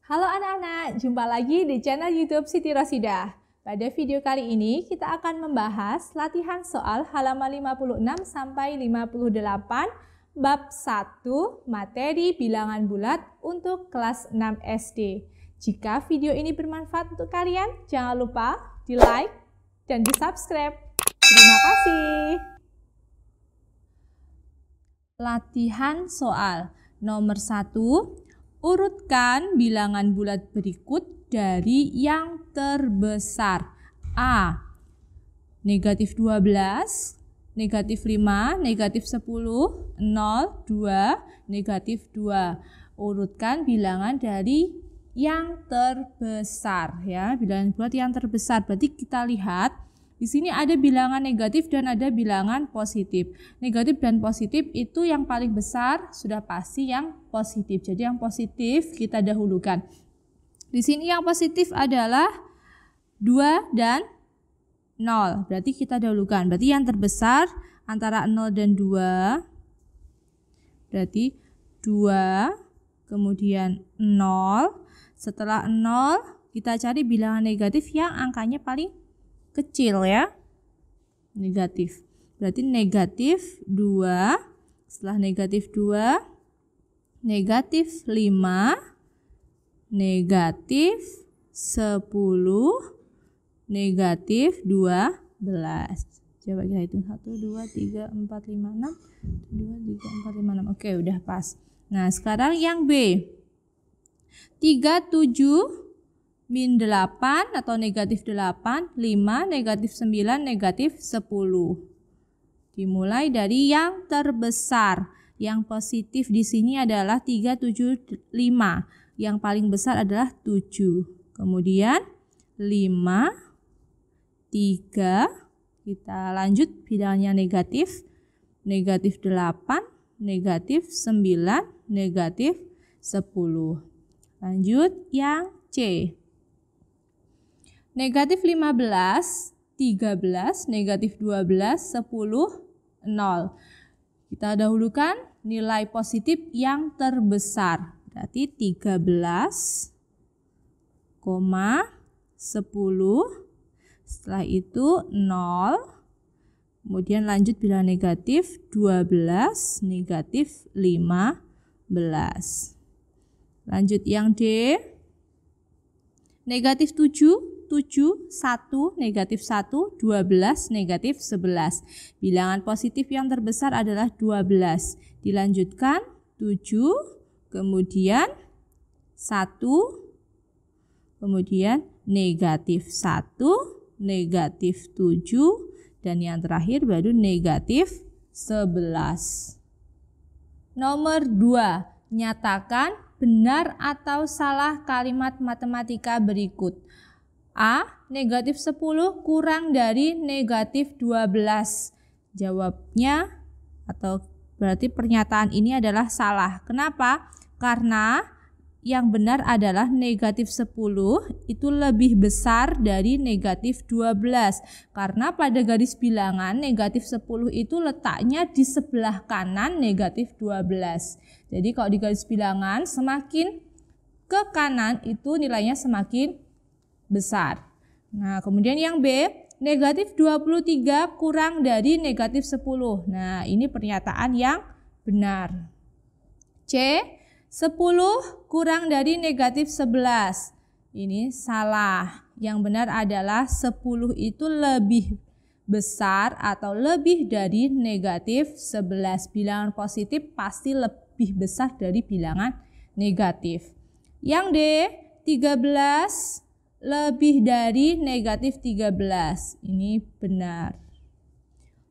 Halo anak-anak, jumpa lagi di channel YouTube Siti Rosidah. Pada video kali ini kita akan membahas latihan soal halaman 56 sampai 58 bab 1 materi bilangan bulat untuk kelas 6 SD. Jika video ini bermanfaat untuk kalian, jangan lupa di-like dan di-subscribe. Terima kasih. Latihan soal nomor 1. Urutkan bilangan bulat berikut dari yang terbesar. A. Negatif 12, negatif 5, negatif 10, 0, 2, negatif 2. Urutkan bilangan dari yang terbesar, ya. Bilangan bulat yang terbesar. Berarti kita lihat di sini ada bilangan negatif dan ada bilangan positif. Negatif dan positif itu yang paling besar sudah pasti yang positif. Jadi yang positif kita dahulukan. Di sini yang positif adalah 2 dan 0. Berarti kita dahulukan. Berarti yang terbesar antara 0 dan 2. Berarti 2, kemudian 0. Setelah 0, kita cari bilangan negatif yang angkanya paling kecil, ya. Negatif. Berarti negatif 2. Setelah negatif 2, negatif 5, negatif 10, negatif 12. Coba kita hitung 1, 2, 3, 4, 5, 6. 2, 3, 4, 5, 6. Oke, udah pas. Nah, sekarang yang B. 3, 7, min 8 atau negatif 8, 5, negatif 9, negatif 10. Dimulai dari yang terbesar. Yang positif di sini adalah 3, 7, 5. Yang paling besar adalah 7. Kemudian 5, 3. Kita lanjut bilangannya negatif. Negatif 8, negatif 9, negatif 10. Lanjut yang C. Negatif 15, 13, negatif 12, 10, 0. Kita dahulukan nilai positif yang terbesar. Berarti 13, 10. Setelah itu 0. Kemudian lanjut bilangan negatif 12, negatif 15. Lanjut yang D. Negatif 7, 7, 1, negatif 1, 12, negatif 11. Bilangan positif yang terbesar adalah 12. Dilanjutkan 7, kemudian 1, kemudian negatif 1, negatif 7, dan yang terakhir baru negatif 11. Nomor 2. Nyatakan benar atau salah kalimat matematika berikut. A. Negatif 10 kurang dari negatif 12. Jawabnya atau berarti pernyataan ini adalah salah. Kenapa? Karena yang benar adalah negatif 10 itu lebih besar dari negatif 12. Karena pada garis bilangan negatif 10 itu letaknya di sebelah kanan negatif 12. Jadi kalau di garis bilangan semakin ke kanan itu nilainya semakin besar. Nah, kemudian yang B, negatif 23 kurang dari negatif 10. Nah, ini pernyataan yang benar. C, 10 kurang dari negatif 11. Ini salah. Yang benar adalah 10 itu lebih besar atau lebih dari negatif 11. Bilangan positif pasti lebih besar dari bilangan negatif. Yang D, 13 lebih dari negatif 13. Ini benar.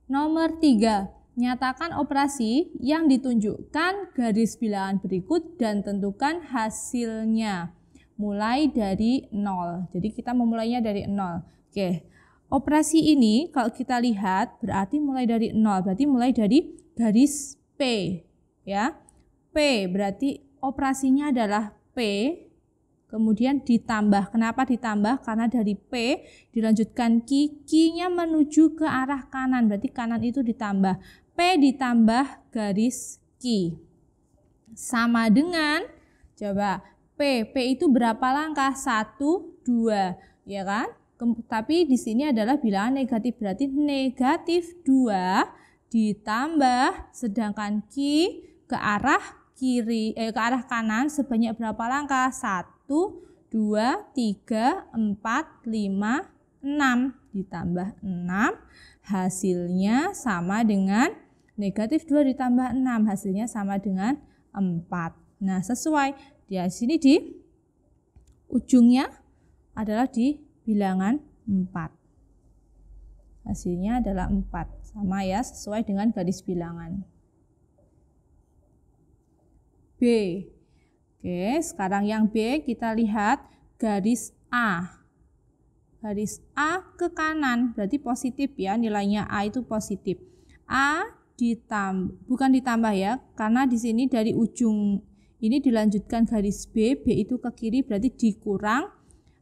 Nomor 3. Nyatakan operasi yang ditunjukkan garis bilangan berikut dan tentukan hasilnya. Mulai dari 0. Jadi kita memulainya dari 0. Oke. Operasi ini kalau kita lihat berarti mulai dari 0. Berarti mulai dari garis P. Ya. P berarti operasinya adalah P. Kemudian ditambah. Kenapa ditambah? Karena dari P dilanjutkan Q. Q-nya menuju ke arah kanan. Berarti kanan itu ditambah. P ditambah garis Q. Sama dengan, coba P itu berapa langkah? 1, 2, ya kan? Tapi di sini adalah bilangan negatif, berarti negatif 2 ditambah, sedangkan Q ke arah ke arah kanan sebanyak berapa langkah? 1, 2, 3, 4, 5, 6 ditambah 6, hasilnya sama dengan negatif 2 ditambah 6, hasilnya sama dengan 4. Nah, sesuai di sini di ujungnya adalah di bilangan 4. Hasilnya adalah 4. Sama ya, sesuai dengan garis bilangan. B. Oke, sekarang yang B kita lihat garis A. Garis A ke kanan berarti positif ya, nilainya A itu positif. A bukan ditambah ya, karena di sini dari ujung ini dilanjutkan garis B, B itu ke kiri berarti dikurang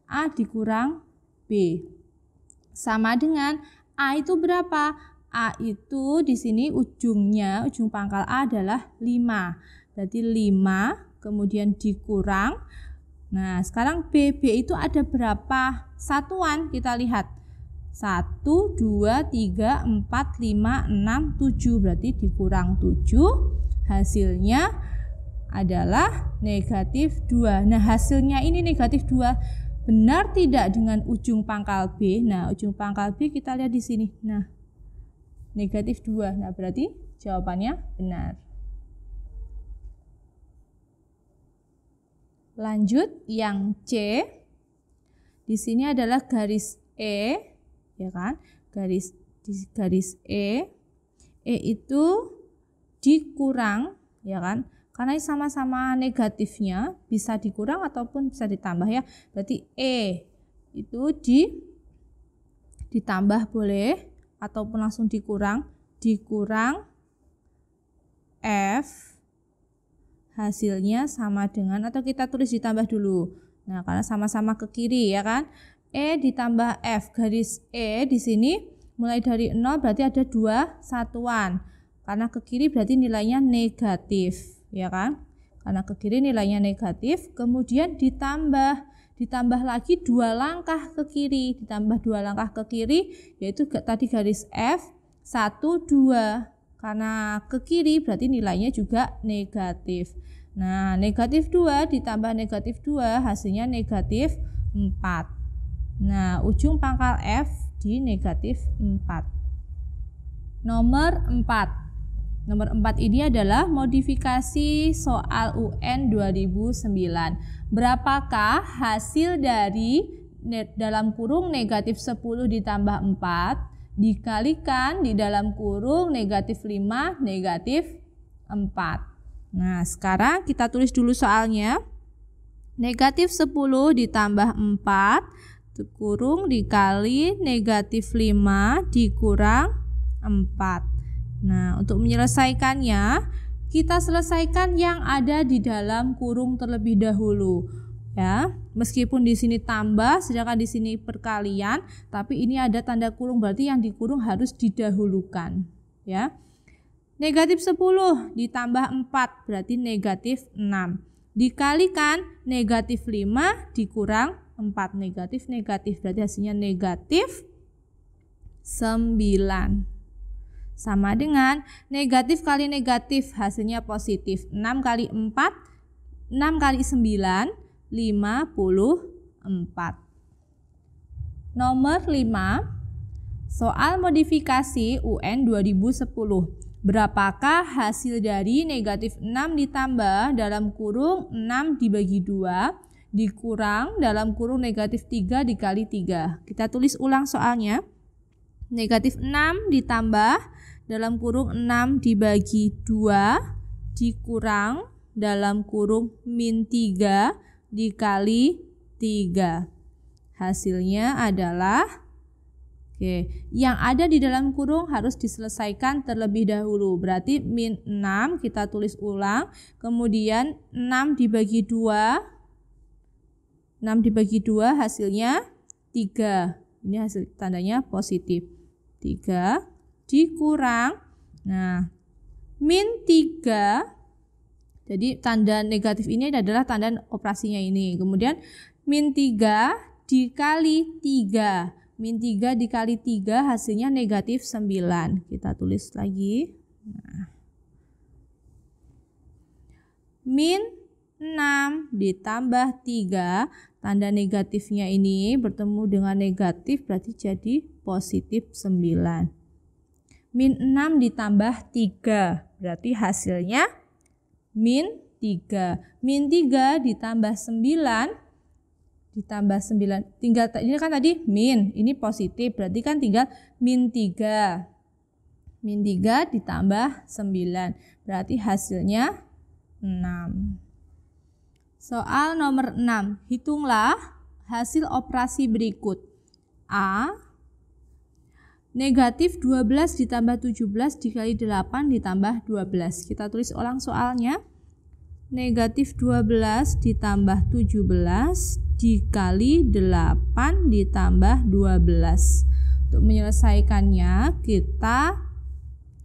A dikurang B. Sama dengan A itu berapa? A itu di sini ujung pangkal A adalah 5. Berarti 5 kemudian dikurang. Nah, sekarang B itu ada berapa satuan? Kita lihat. 1, 2, 3, 4, 5, 6, 7. Berarti dikurang 7. Hasilnya adalah negatif 2. Nah, hasilnya ini negatif 2. Benar tidak dengan ujung pangkal B? Nah, ujung pangkal B kita lihat di sini. Nah, negatif 2. Nah, berarti jawabannya benar. Lanjut yang C. Di sini adalah garis E, ya kan? Garis E. E itu dikurang, ya kan? Karena sama-sama negatifnya bisa dikurang ataupun bisa ditambah ya. Berarti E itu ditambah boleh ataupun langsung dikurang F, hasilnya sama dengan, atau kita tulis ditambah dulu. Nah, karena sama-sama ke kiri ya kan. E ditambah F, garis E di sini mulai dari 0 berarti ada 2 satuan. Karena ke kiri berarti nilainya negatif, ya kan? Karena ke kiri nilainya negatif, kemudian ditambah lagi 2 langkah ke kiri, yaitu tadi garis F 1, 2. Karena ke kiri berarti nilainya juga negatif. Nah, negatif 2 ditambah negatif 2 hasilnya negatif 4. Nah, ujung pangkal F di negatif 4. Nomor 4. Nomor 4 ini adalah modifikasi soal UN 2009. Berapakah hasil dari dalam kurung negatif 10 ditambah 4 dikalikan di dalam kurung negatif 5 negatif 4. Nah, sekarang kita tulis dulu soalnya. Negatif 10 ditambah 4 kurung dikali negatif 5 dikurang 4. Nah, untuk menyelesaikannya, kita selesaikan yang ada di dalam kurung terlebih dahulu. Ya, meskipun di sini tambah, sedangkan di sini perkalian, tapi ini ada tanda kurung, berarti yang dikurung harus didahulukan. Ya, negatif 10 ditambah 4 berarti negatif 6. Dikalikan negatif 5 dikurang 4, negatif berarti hasilnya negatif 9. Sama dengan negatif kali negatif hasilnya positif. 6 kali 4, 6 kali 9, 54. Nomor 5. Soal modifikasi UN 2010. Berapakah hasil dari negatif 6 ditambah dalam kurung 6 dibagi 2 dikurang dalam kurung negatif 3 dikali 3. Kita tulis ulang soalnya. Negatif 6 ditambah dalam kurung 6 dibagi 2 dikurang dalam kurung min 3 dikali 3. Hasilnya adalah yang ada di dalam kurung harus diselesaikan terlebih dahulu. Berarti min 6 kita tulis ulang. Kemudian 6 dibagi 2. 6 dibagi 2 hasilnya 3. Ini hasil tandanya positif. 3 dikurang. Nah, min 3 Jadi tanda negatif ini adalah tanda operasinya ini. Kemudian min 3 dikali 3. Min 3 dikali 3 hasilnya negatif 9. Kita tulis lagi. Nah. Min 6 ditambah 3. Tanda negatifnya ini bertemu dengan negatif berarti jadi positif 9. Min 6 ditambah 3. Berarti hasilnya min 3. Min 3 ditambah 9 tinggal ini kan tadi min, ini positif berarti kan tinggal min 3. Min 3 ditambah 9 berarti hasilnya 6. Soal nomor 6, hitunglah hasil operasi berikut. A, negatif 12 ditambah 17 dikali 8 ditambah 12. Kita tulis ulang soalnya. Negatif 12 ditambah 17 dikali 8 ditambah 12. Untuk menyelesaikannya kita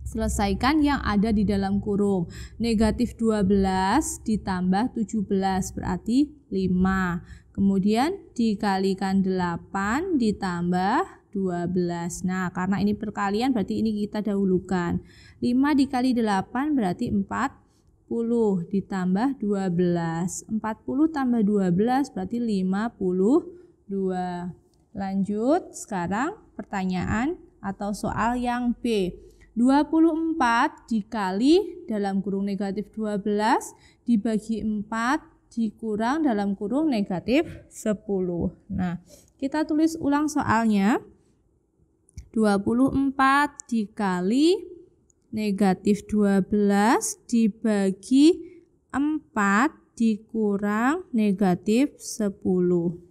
selesaikan yang ada di dalam kurung. Negatif 12 ditambah 17 berarti 5. Kemudian dikalikan 8 ditambah 12. Nah, karena ini perkalian berarti ini kita dahulukan. 5 dikali 8 berarti 40 ditambah 12. 40 tambah 12 berarti 52. Lanjut, sekarang pertanyaan atau soal yang B. 24 dikali dalam kurung negatif 12 dibagi 4 dikurang dalam kurung negatif 10. Nah, kita tulis ulang soalnya. 24 dikali negatif 12 dibagi 4 dikurang negatif 10.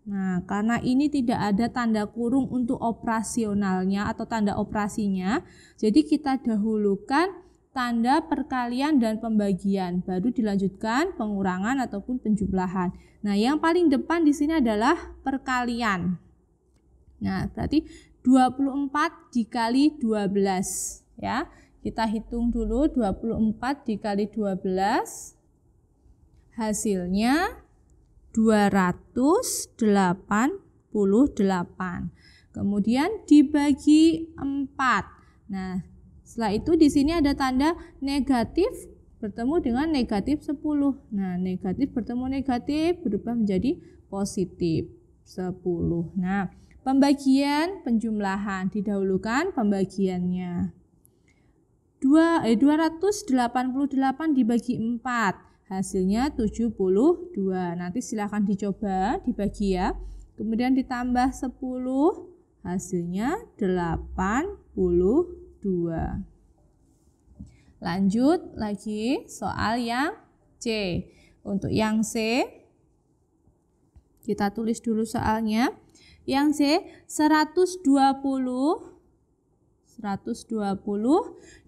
Nah, karena ini tidak ada tanda kurung untuk operasionalnya atau tanda operasinya, jadi kita dahulukan tanda perkalian dan pembagian, baru dilanjutkan pengurangan ataupun penjumlahan. Nah, yang paling depan di sini adalah perkalian. Nah, berarti 24 dikali 12 ya. Kita hitung dulu 24 dikali 12 hasilnya 288. Kemudian dibagi 4. Nah, setelah itu di sini ada tanda negatif bertemu dengan negatif 10. Nah, negatif bertemu negatif berubah menjadi positif 10. Nah, pembagian penjumlahan didahulukan pembagiannya. 288 dibagi 4. Hasilnya 72. Nanti silahkan dicoba dibagi ya. Kemudian ditambah 10. Hasilnya 82. Lanjut lagi soal yang C. Untuk yang C, kita tulis dulu soalnya. Yang C, 120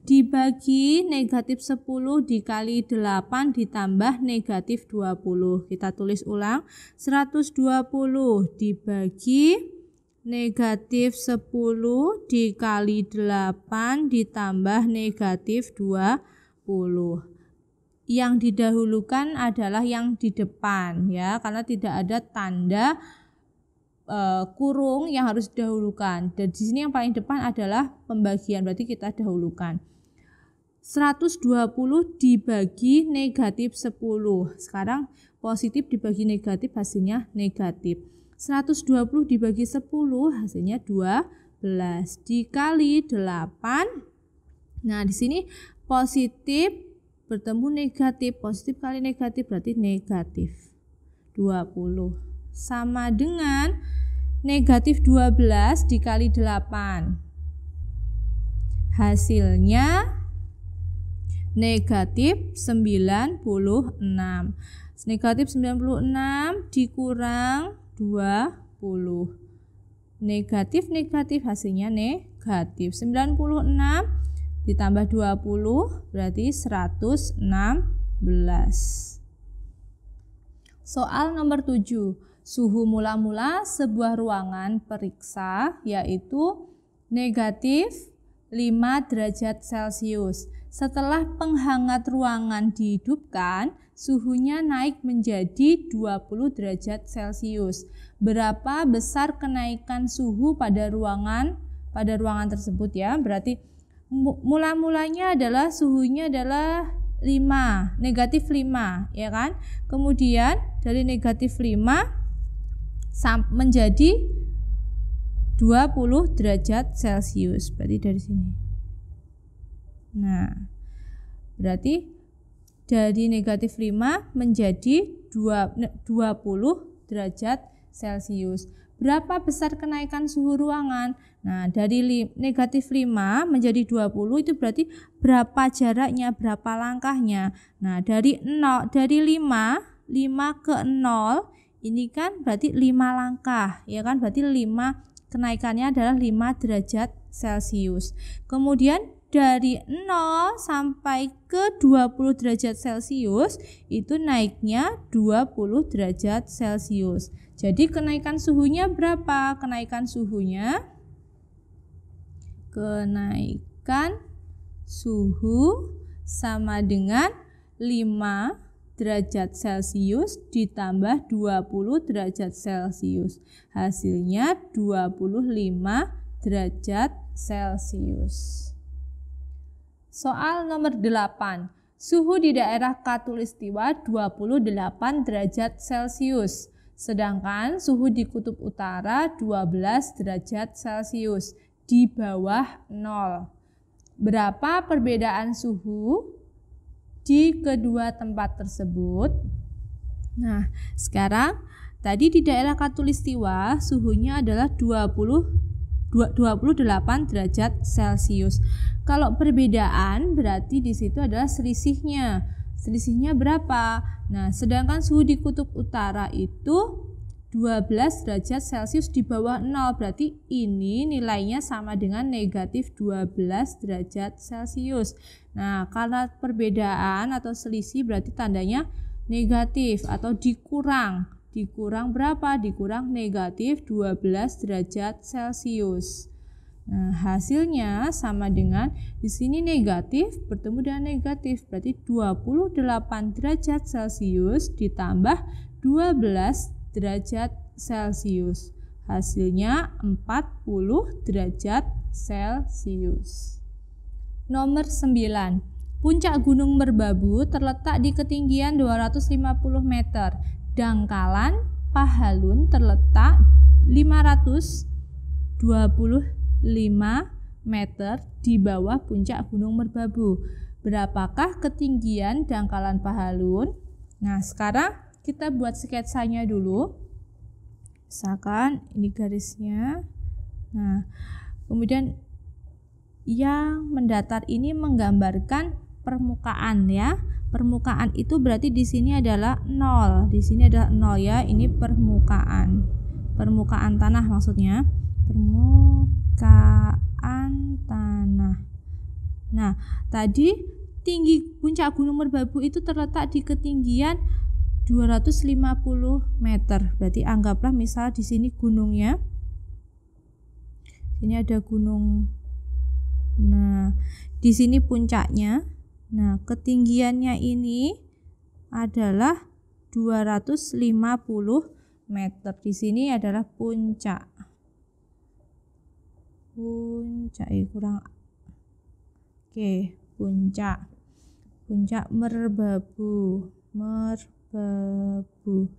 dibagi negatif 10 dikali 8 ditambah negatif 20. Kita tulis ulang. 120 dibagi negatif 10 dikali 8 ditambah negatif 20. Yang didahulukan adalah yang di depan ya, karena tidak ada tanda kurung yang harus didahulukan. Dan di sini yang paling depan adalah pembagian, berarti kita dahulukan. 120 dibagi negatif 10. Sekarang positif dibagi negatif hasilnya negatif. 120 dibagi 10 hasilnya 12 dikali 8. Nah, di sini positif bertemu negatif, positif kali negatif berarti negatif 20. Sama dengan negatif 12 dikali 8. Hasilnya negatif 96. Negatif 96 dikurang 20. Negatif hasilnya negatif. 96 ditambah 20 berarti 116. Soal nomor 7. Suhu mula-mula sebuah ruangan periksa yaitu negatif 5 derajat Celcius. Setelah penghangat ruangan dihidupkan, suhunya naik menjadi 20 derajat Celcius. Berapa besar kenaikan suhu pada ruangan tersebut ya? Berarti mulanya adalah suhunya adalah 5, negatif 5, ya kan? Kemudian dari negatif 5 menjadi 20 derajat Celcius. Berarti dari sini. Nah, berarti dari negatif 5 menjadi 20 derajat Celcius. Berapa besar kenaikan suhu ruangan? Nah, dari negatif 5 menjadi 20 itu berarti berapa jaraknya, berapa langkahnya. Nah, dari 5 ke 0 ini kan berarti 5 langkah, ya kan? Berarti kenaikannya adalah 5 derajat Celcius. Kemudian dari 0 sampai ke 20 derajat Celcius itu naiknya 20 derajat Celcius. Jadi kenaikan suhunya berapa? Kenaikan suhu sama dengan 5 derajat Celcius ditambah 20 derajat Celcius. Hasilnya 25 derajat Celcius. Soal nomor 8. Suhu di daerah Khatulistiwa 28 derajat Celcius. Sedangkan suhu di kutub utara 12 derajat Celcius, di bawah 0. Berapa perbedaan suhu di kedua tempat tersebut? Nah, sekarang tadi di daerah Khatulistiwa suhunya adalah 28 derajat Celcius. Kalau perbedaan berarti di situ adalah selisihnya. Selisihnya berapa? Nah, sedangkan suhu di kutub utara itu 12 derajat Celcius di bawah 0. Berarti ini nilainya sama dengan negatif 12 derajat Celcius. Nah, karena perbedaan atau selisih berarti tandanya negatif atau dikurang. Dikurang berapa? Dikurang negatif 12 derajat Celcius. Nah, hasilnya sama dengan di sini negatif bertemu dengan negatif, berarti 28 derajat Celcius ditambah 12 derajat Celcius. Hasilnya 40 derajat Celcius. Nomor 9. Puncak Gunung Merbabu terletak di ketinggian 250 meter. Dangkalan Pahalun terletak 525 meter di bawah puncak Gunung Merbabu. Berapakah ketinggian dangkalan Pahalun? Nah, sekarang kita buat sketsanya dulu. Misalkan ini garisnya. Nah, kemudian yang mendatar ini menggambarkan permukaan ya. Permukaan itu berarti di sini adalah 0. Di sini adalah 0 ya. Ini permukaan. Permukaan tanah maksudnya. Permukaan tanah. Nah, tadi tinggi puncak Gunung Merbabu itu terletak di ketinggian 250 meter. Berarti anggaplah misal di sini gunungnya. Ini ada gunung. Nah, di sini puncaknya. Nah, ketinggiannya ini adalah 250 meter. Di sini adalah puncak. Puncak Merbabu.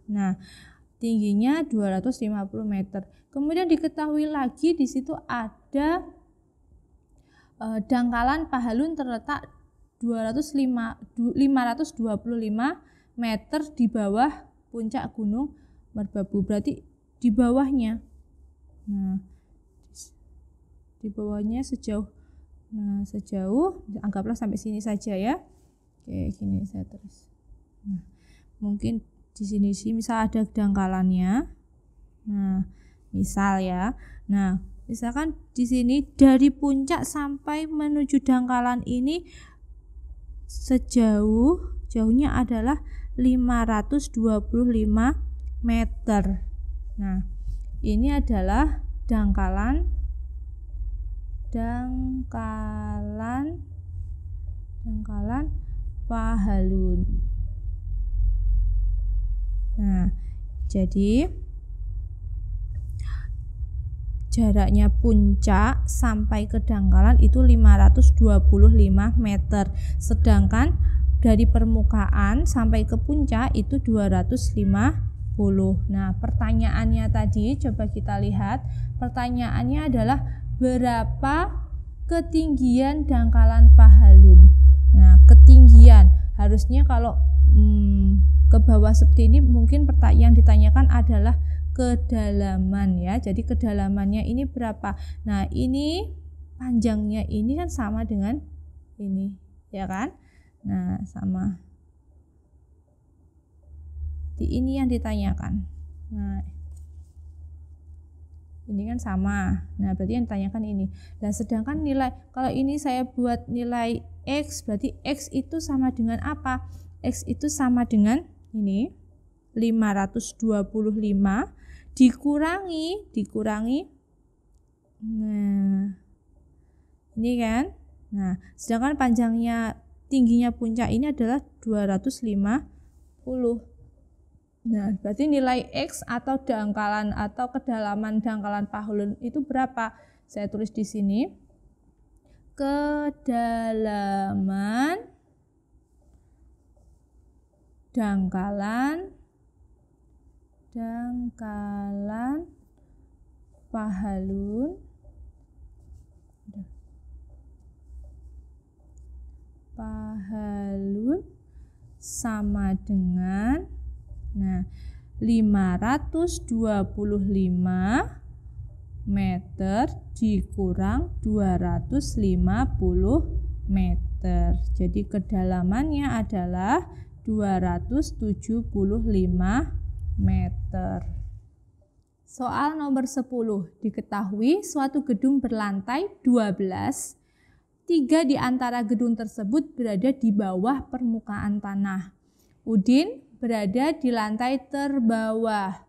Nah, tingginya 250 meter. Kemudian diketahui lagi di situ ada dangkalan Pahalun terletak 525 meter di bawah puncak Gunung Merbabu. Berarti di bawahnya. Nah, di bawahnya sejauh anggaplah sampai sini saja ya. Oke, gini saya terus. Nah, mungkin di sini sih misal ada dangkalannya. Nah, misal ya. Nah, misalkan di sini dari puncak sampai menuju dangkalan ini jauhnya adalah 525 meter. Nah, ini adalah dangkalan dangkalan pahalun. Nah, jadi jaraknya puncak sampai ke dangkalan itu 525 meter. Sedangkan dari permukaan sampai ke puncak itu 250. Nah, pertanyaannya tadi coba kita lihat. Pertanyaannya adalah berapa ketinggian dangkalan pahalun. Nah, ketinggian harusnya kalau ke bawah seperti ini mungkin pertanyaan ditanyakan adalah kedalaman ya. Jadi kedalamannya ini berapa? Nah, ini panjangnya ini kan sama dengan ini, ya kan? Nah, sama. Ini yang ditanyakan. Nah, ini kan sama. Nah, berarti yang ditanyakan ini. Nah, sedangkan nilai, kalau ini saya buat nilai X, berarti X itu sama dengan apa? X itu sama dengan ini 525 dikurangi. Nah, ini kan. Nah, sedangkan tingginya puncak ini adalah 250. Nah, berarti nilai X atau dangkalan atau kedalaman dangkalan pahalun itu berapa? Saya tulis di sini. Kedalaman dangkalan pahalun sama dengan 525 meter dikurang 250 meter. Jadi kedalamannya adalah 275 meter. Soal nomor 10. Diketahui suatu gedung berlantai 12. 3 di antara gedung tersebut berada di bawah permukaan tanah. Udin berada di lantai terbawah.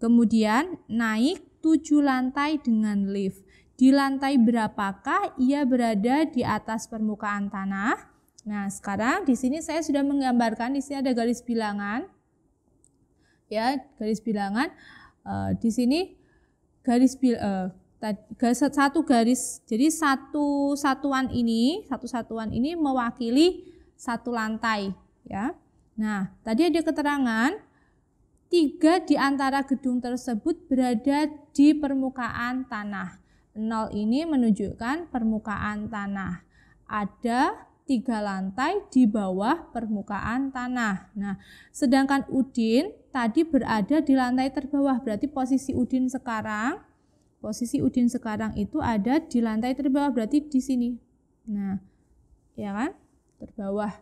Kemudian naik 7 lantai dengan lift. Di lantai berapakah ia berada di atas permukaan tanah? Nah, sekarang di sini saya sudah menggambarkan, di sini ada garis bilangan. Ya, garis bilangan. Di sini satu garis. Jadi satu satuan ini mewakili satu lantai, ya. Nah, tadi ada keterangan 3 di antara gedung tersebut berada di permukaan tanah. 0 ini menunjukkan permukaan tanah. Ada 3 lantai di bawah permukaan tanah. Nah, sedangkan Udin tadi berada di lantai terbawah. Berarti posisi Udin sekarang itu ada di lantai terbawah, berarti di sini. Nah, ya kan? Terbawah.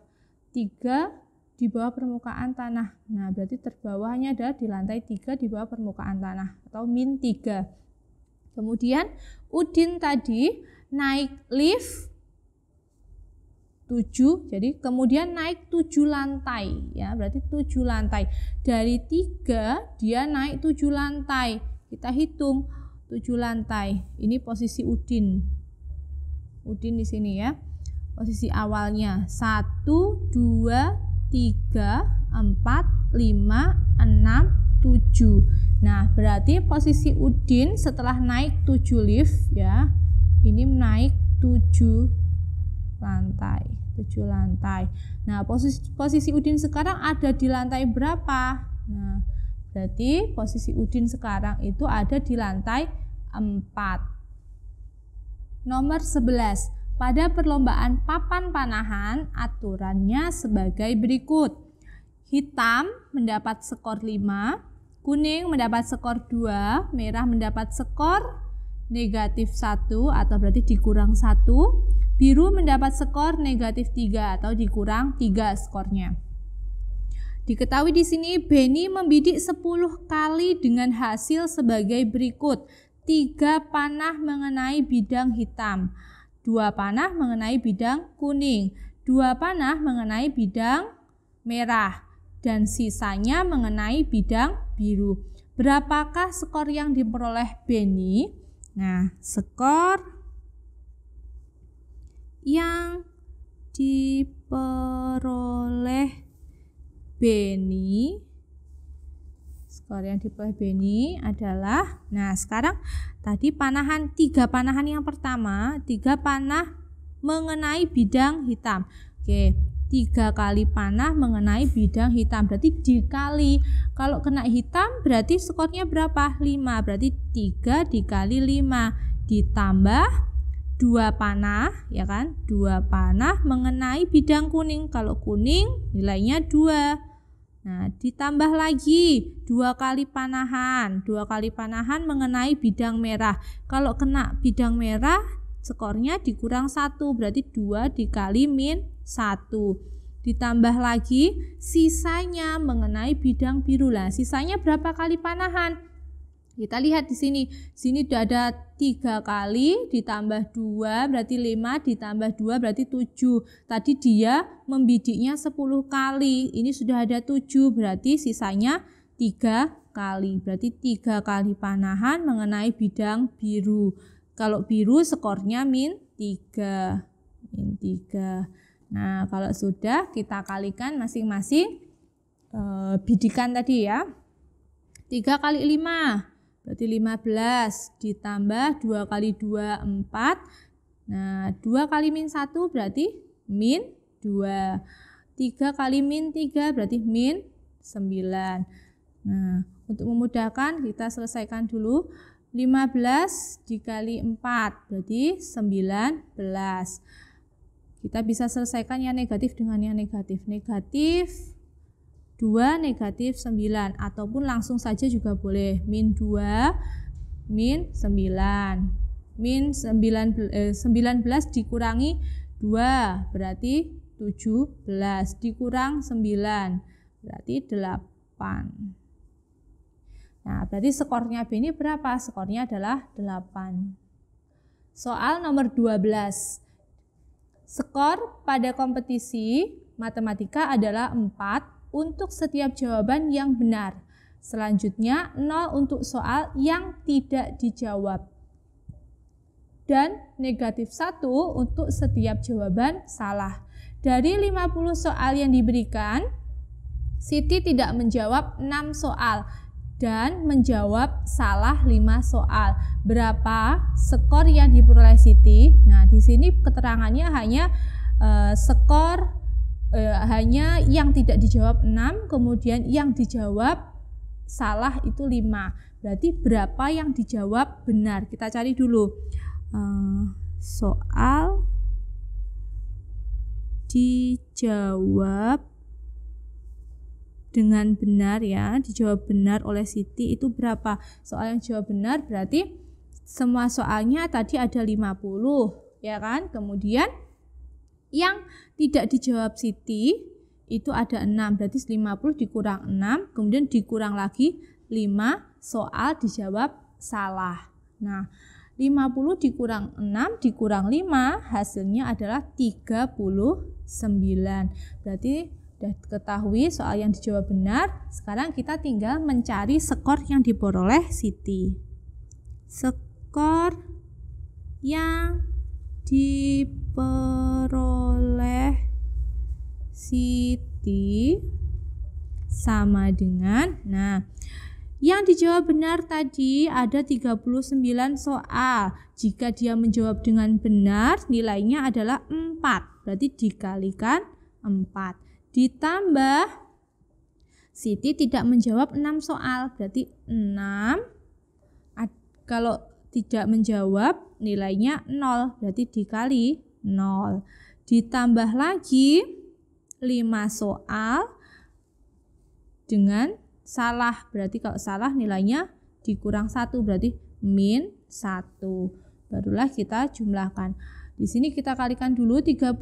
3 di bawah permukaan tanah. Nah, berarti terbawahnya adalah di lantai 3 di bawah permukaan tanah atau min 3. Kemudian Udin tadi naik lift 7, jadi kemudian naik 7 lantai ya, berarti 7 lantai. Dari 3 dia naik 7 lantai. Kita hitung 7 lantai. Ini posisi Udin. Udin di sini ya. Posisi awalnya 1 2 3, 4, 5, 6, 7. Nah, berarti posisi Udin setelah naik 7 lift ya. Ini naik 7 lantai. Nah, posisi Udin sekarang ada di lantai berapa? Nah, berarti posisi Udin sekarang itu ada di lantai 4. Nomor 11. Pada perlombaan papan panahan, aturannya sebagai berikut. Hitam mendapat skor 5, kuning mendapat skor 2, merah mendapat skor negatif 1 atau berarti dikurang 1, biru mendapat skor negatif 3 atau dikurang 3 skornya. Diketahui di sini Beni membidik 10 kali dengan hasil sebagai berikut. 3 panah mengenai bidang hitam, 2 panah mengenai bidang kuning, 2 panah mengenai bidang merah, dan sisanya mengenai bidang biru. Berapakah skor yang diperoleh Beni? Nah, skor yang diperoleh Beni. Skor yang diperoleh Beni adalah, nah sekarang tadi panahan, 3 panahan yang pertama, 3 panah mengenai bidang hitam. Oke, 3 kali panah mengenai bidang hitam, berarti dikali, kalau kena hitam berarti skornya berapa? 5, berarti 3 dikali 5 ditambah 2 panah, ya kan? 2 panah mengenai bidang kuning, kalau kuning nilainya 2. Nah, ditambah lagi 2 kali panahan. 2 kali panahan mengenai bidang merah. Kalau kena bidang merah, skornya dikurang 1, berarti 2 dikali min 1. Ditambah lagi sisanya mengenai bidang biru. Nah, sisanya berapa kali panahan? Kita lihat di sini. Sini sudah ada 3 kali ditambah 2 berarti 5 ditambah 2 berarti 7. Tadi dia membidiknya 10 kali. Ini sudah ada 7 berarti sisanya 3 kali. Berarti 3 kali panahan mengenai bidang biru. Kalau biru skornya min 3. Min 3. Nah, kalau sudah kita kalikan masing-masing bidikan tadi ya. 3 kali 5 berarti 15 ditambah 2 kali 2 4. Nah, 2 kali min 1 berarti min 2. 3 kali min 3 berarti min 9. Nah, untuk memudahkan kita selesaikan dulu. 15 dikali 4 berarti 19. Kita bisa selesaikan yang negatif dengan yang negatif. Negatif 2 negatif 9, ataupun langsung saja juga boleh. Min 2 min 9. Min 19 dikurangi 2 berarti 17. Dikurang 9 berarti 8. Nah, berarti skornya B ini berapa? Skornya adalah 8. Soal nomor 12. Skor pada kompetisi matematika adalah 4 untuk setiap jawaban yang benar. Selanjutnya 0 untuk soal yang tidak dijawab. Dan negatif 1 untuk setiap jawaban salah. Dari 50 soal yang diberikan, Siti tidak menjawab 6 soal dan menjawab salah 5 soal. Berapa skor yang diperoleh Siti? Nah, di sini keterangannya hanya skor hanya yang tidak dijawab 6, kemudian yang dijawab salah itu 5. Berarti berapa yang dijawab benar? Kita cari dulu. Soal dijawab dengan benar ya, dijawab benar oleh Siti itu berapa? Soal yang dijawab benar berarti semua soalnya tadi ada 50, ya kan? Kemudian yang tidak dijawab Siti itu ada 6, berarti 50 dikurang 6, kemudian dikurang lagi 5 soal dijawab salah. Nah, 50 dikurang 6 dikurang 5 hasilnya adalah 39. Berarti sudah ketahui soal yang dijawab benar. Sekarang kita tinggal mencari skor yang diperoleh Siti. Skor yang diperoleh Siti sama dengan, nah, yang dijawab benar tadi ada 39 soal. Jika dia menjawab dengan benar, nilainya adalah 4. Berarti dikalikan 4. Ditambah Siti tidak menjawab 6 soal. Berarti 6. Kalau tidak menjawab nilainya 0, berarti dikali 0. Ditambah lagi 5 soal dengan salah, berarti kalau salah nilainya dikurang 1, berarti min 1. Barulah kita jumlahkan. Di sini kita kalikan dulu, 39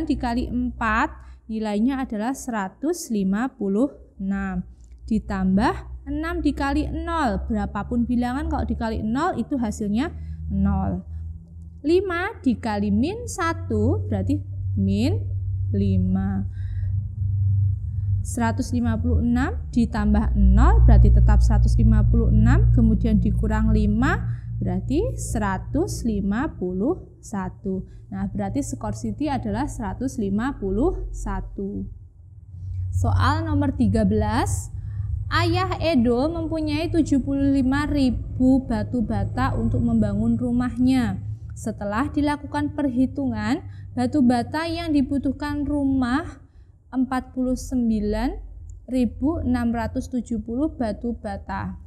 dikali 4 nilainya adalah 156. Ditambah 6 dikali 0, berapapun bilangan kalau dikali 0 itu hasilnya 0. 5 dikali min 1 berarti min 5. 156 ditambah 0 berarti tetap 156, kemudian dikurang 5 berarti 151. Nah, berarti skor Siti adalah 151. Soal nomor 13. Ayah Edo mempunyai 75.000 batu bata untuk membangun rumahnya. Setelah dilakukan perhitungan, batu bata yang dibutuhkan rumah 49.670 batu bata.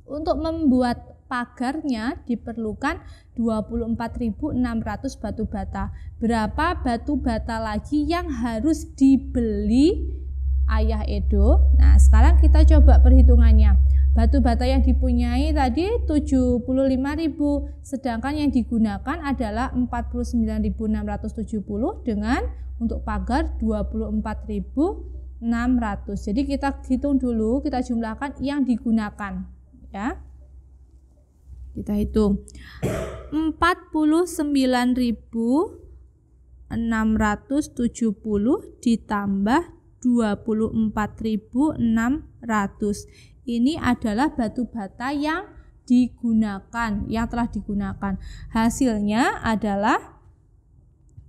Untuk membuat pagarnya diperlukan 24.600 batu bata. Berapa batu bata lagi yang harus dibeli Ayah Edo? Nah, sekarang kita coba perhitungannya. Batu bata yang dipunyai tadi 75.000, sedangkan yang digunakan adalah 49.670 dengan untuk pagar 24.600. Jadi kita hitung dulu, kita jumlahkan yang digunakan, ya. Kita hitung 49.670 ditambah 24.600. Ini adalah batu bata yang digunakan, yang telah digunakan. Hasilnya adalah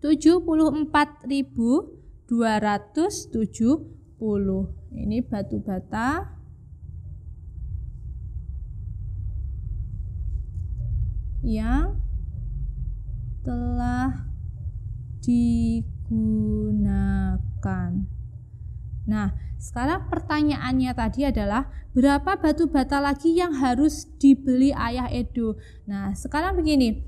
74.270. Ini batu bata yang telah digunakan. Nah, sekarang pertanyaannya tadi adalah berapa batu bata lagi yang harus dibeli Ayah Edo? Nah, sekarang begini.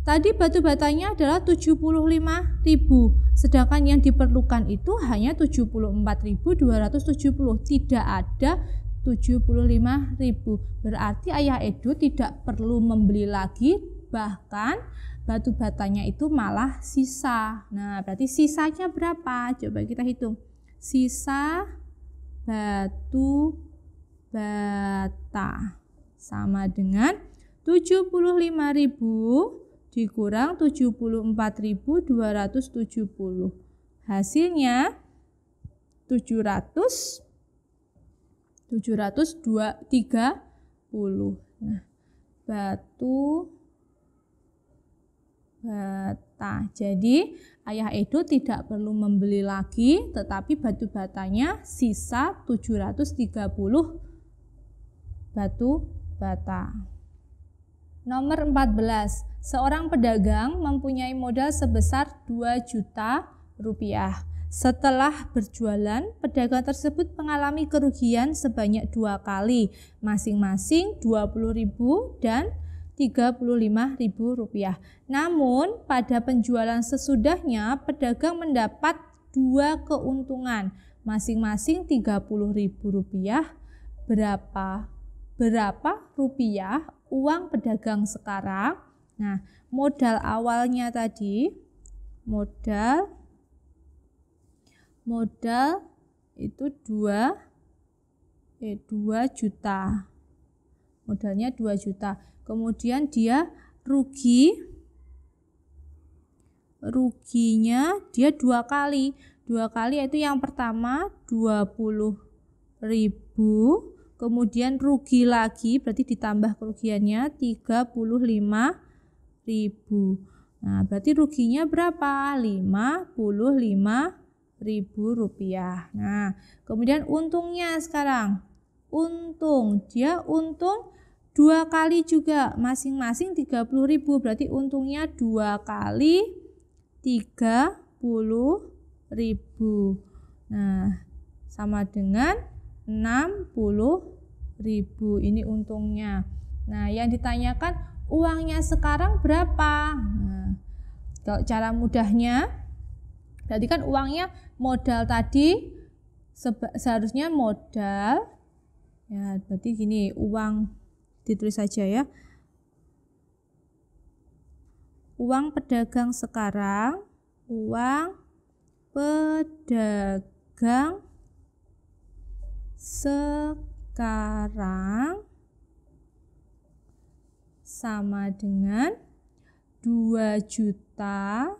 Tadi batu batanya adalah 75.000, sedangkan yang diperlukan itu hanya 74.270, tidak ada 75.000. Berarti Ayah Edo tidak perlu membeli lagi, bahkan batu batanya itu malah sisa. Nah, berarti sisanya berapa? Coba kita hitung. Sisa batu bata sama dengan 75.000 dikurang 74.270. Hasilnya 730. Nah, batu bata. Jadi Ayah Edo tidak perlu membeli lagi, tetapi batu batanya sisa 730 batu bata. Nomor 14. Seorang pedagang mempunyai modal sebesar 2 juta rupiah. Setelah berjualan, pedagang tersebut mengalami kerugian sebanyak 2 kali, masing-masing 20.000 dan 35.000 rupiah. Namun pada penjualan sesudahnya pedagang mendapat 2 keuntungan, masing-masing 30.000 rupiah. Berapa rupiah uang pedagang sekarang? Nah, modal awalnya tadi, modal itu 2 juta. Modalnya 2 juta. Kemudian dia ruginya dia 2 kali. 2 kali yaitu yang pertama 20.000, kemudian rugi lagi berarti ditambah kerugiannya 35.000. Nah, berarti ruginya berapa? 55.000 rupiah. Nah, kemudian untungnya sekarang. Dia untung 2 kali juga, masing-masing 30.000, berarti untungnya 2 kali 30.000. Nah, sama dengan 60.000. Ini untungnya. Nah, yang ditanyakan uangnya sekarang berapa? Nah, kalau cara mudahnya, berarti kan uangnya modal tadi seharusnya modal, ya berarti gini, uang ditulis saja ya. Uang pedagang sekarang, sama dengan 2 juta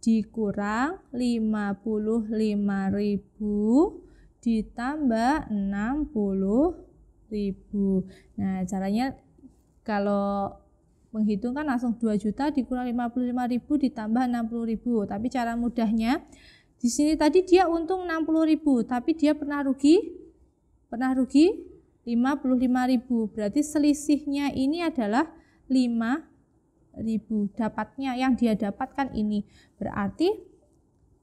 dikurang 55.000 ditambah 60.000. Nah, caranya kalau menghitung kan langsung 2 juta dikurang 55.000 ditambah 60.000. Tapi cara mudahnya di sini tadi dia untung 60.000, tapi dia pernah rugi 55.000. Berarti selisihnya ini adalah 5.000. Dapatnya yang dia dapatkan ini. Berarti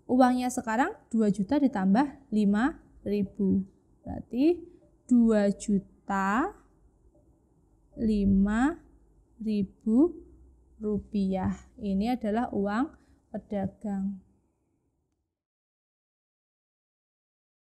uangnya sekarang 2 juta ditambah 5.000. Berarti 2 juta 5.000 rupiah. Ini adalah uang pedagang.